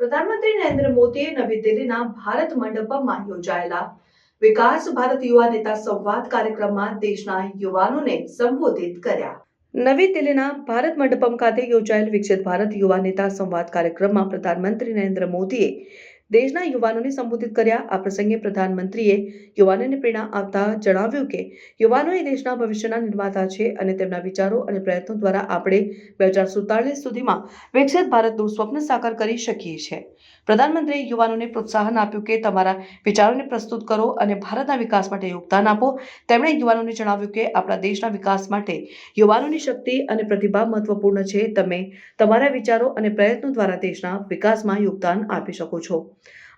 પ્રધાનમંત્રી નરેન્દ્ર મોદીએ નવી દિલ્હીના ભારત મંડપમાં યોજાયેલા વિકાસ ભારત યુવા નેતા સંવાદ કાર્યક્રમમાં દેશના યુવાનોને સંબોધિત કર્યા. નવી દિલ્હીના ભારત મંડપમ ખાતે યોજાયેલ વિકસિત ભારત યુવા નેતા સંવાદ કાર્યક્રમમાં પ્રધાનમંત્રી નરેન્દ્ર મોદીએ દેશના યુવાનોને સંબોધિત કર્યા. આ પ્રસંગે પ્રધાનમંત્રીએ યુવાનોને પ્રેરણા આપતા જણાવ્યું કે યુવાનો એ દેશના ભવિષ્યના નિર્માતા છે અને તેમના વિચારો અને પ્રયત્નો દ્વારા આપણે 2047 સુધીમાં વિકસિત ભારતનું સ્વપ્ન સાકાર કરી શકીએ છીએ. પ્રધાનમંત્રીએ યુવાનોને પ્રોત્સાહન આપ્યું કે તમારા વિચારોને પ્રસ્તુત કરો અને ભારતના વિકાસ માટે યોગદાન આપો. તેમણે યુવાનોને જણાવ્યું કે આપણા દેશના વિકાસ માટે યુવાનોની શક્તિ અને પ્રતિભા મહત્વપૂર્ણ છે. તમે તમારા વિચારો અને પ્રયત્નો દ્વારા દેશના વિકાસમાં યોગદાન આપી શકો છો.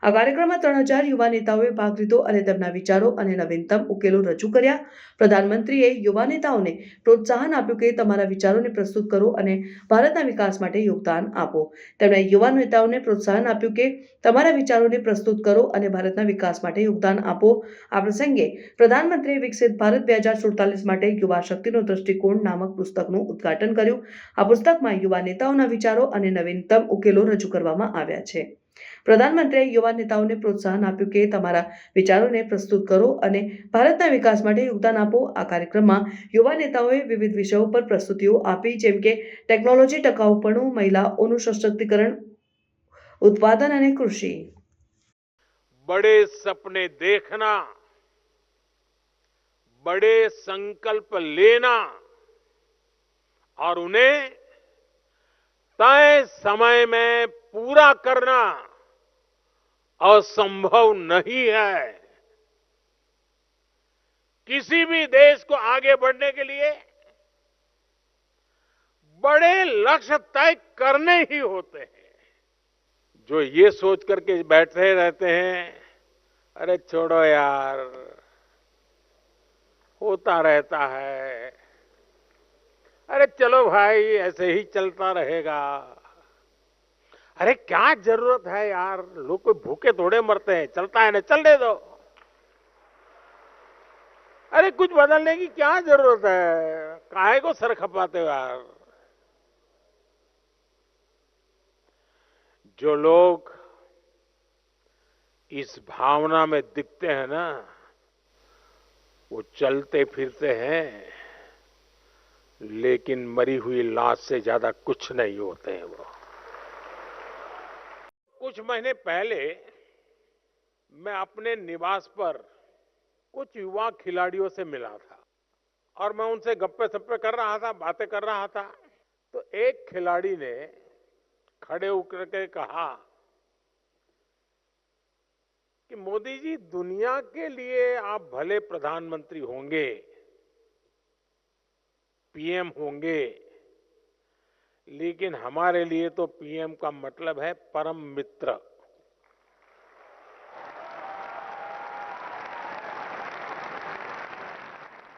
આ કાર્યક્રમમાં 3000 યુવા નેતાઓએ ભાગ લીધો અને તેમના વિચારો અને નવીનતમ ઉકેલો રજૂ કર્યા. પ્રધાનમંત્રીએ યુવા નેતાઓને પ્રોત્સાહન આપ્યું કે તમારા વિચારોને પ્રસ્તુત કરો અને ભારતના વિકાસ માટે યોગદાન આપો. તેમણે યુવા નેતાઓને પ્રોત્સાહન આપ્યું કે તમારા વિચારોને પ્રસ્તુત કરો અને ભારતના વિકાસ માટે યોગદાન આપો. આ પ્રસંગે પ્રધાનમંત્રીએ વિકસિત ભારત 2047 માટે યુવા શક્તિનો દૃષ્ટિકોણ નામક પુસ્તકનું ઉદ્ઘાટન કર્યું. આ પુસ્તકમાં યુવા નેતાઓના વિચારો અને નવીનતમ ઉકેલો રજૂ કરવામાં આવ્યા છે. પ્રધાનમંત્રીએ યુવા નેતાઓને પ્રોત્સાહન આપ્યું કે તમારા વિચારોને પ્રસ્તુત કરો અને ભારતના વિકાસ માટે યોગદાન આપો. આ કાર્યક્રમમાં યુવા નેતાઓએ વિવિધ વિષયો પર પ્રસ્તુતિઓ આપી, જેમ કે ટેકનોલોજી, ટકાઉપણું, મહિલાઓનું સશક્તિકરણ, उत्पादन અને કૃષિ. बड़े सपने देखना, बड़े संकल्प लेना और उन्हें तय समय में पूरा करना असंभव नहीं है. किसी भी देश को आगे बढ़ने के लिए बड़े लक्ष्य तय करने ही होते हैं. जो ये सोच करके बैठे रहते हैं, अरे छोड़ो यार, होता रहता है, अरे चलो भाई ऐसे ही चलता रहेगा, अरे क्या जरूरत है यार, लोग कोई भूखे थोड़े मरते हैं, चलता है ना, चलने दो, अरे कुछ बदलने की क्या जरूरत है, काहे को सर खपाते हो यार. जो लोग इस भावना में दिखते हैं ना, वो चलते फिरते हैं, लेकिन मरी हुई लाश से ज्यादा कुछ नहीं होते हैं. वो कुछ महीने पहले मैं अपने निवास पर कुछ युवा खिलाड़ियों से मिला था और मैं उनसे गप्पे सप्पे कर रहा था, बातें कर रहा था. तो एक खिलाड़ी ने खड़े होकर के कहा कि मोदी जी, दुनिया के लिए आप भले प्रधानमंत्री होंगे, पीएम होंगे, लेकिन हमारे लिए तो पीएम का मतलब है परम मित्र.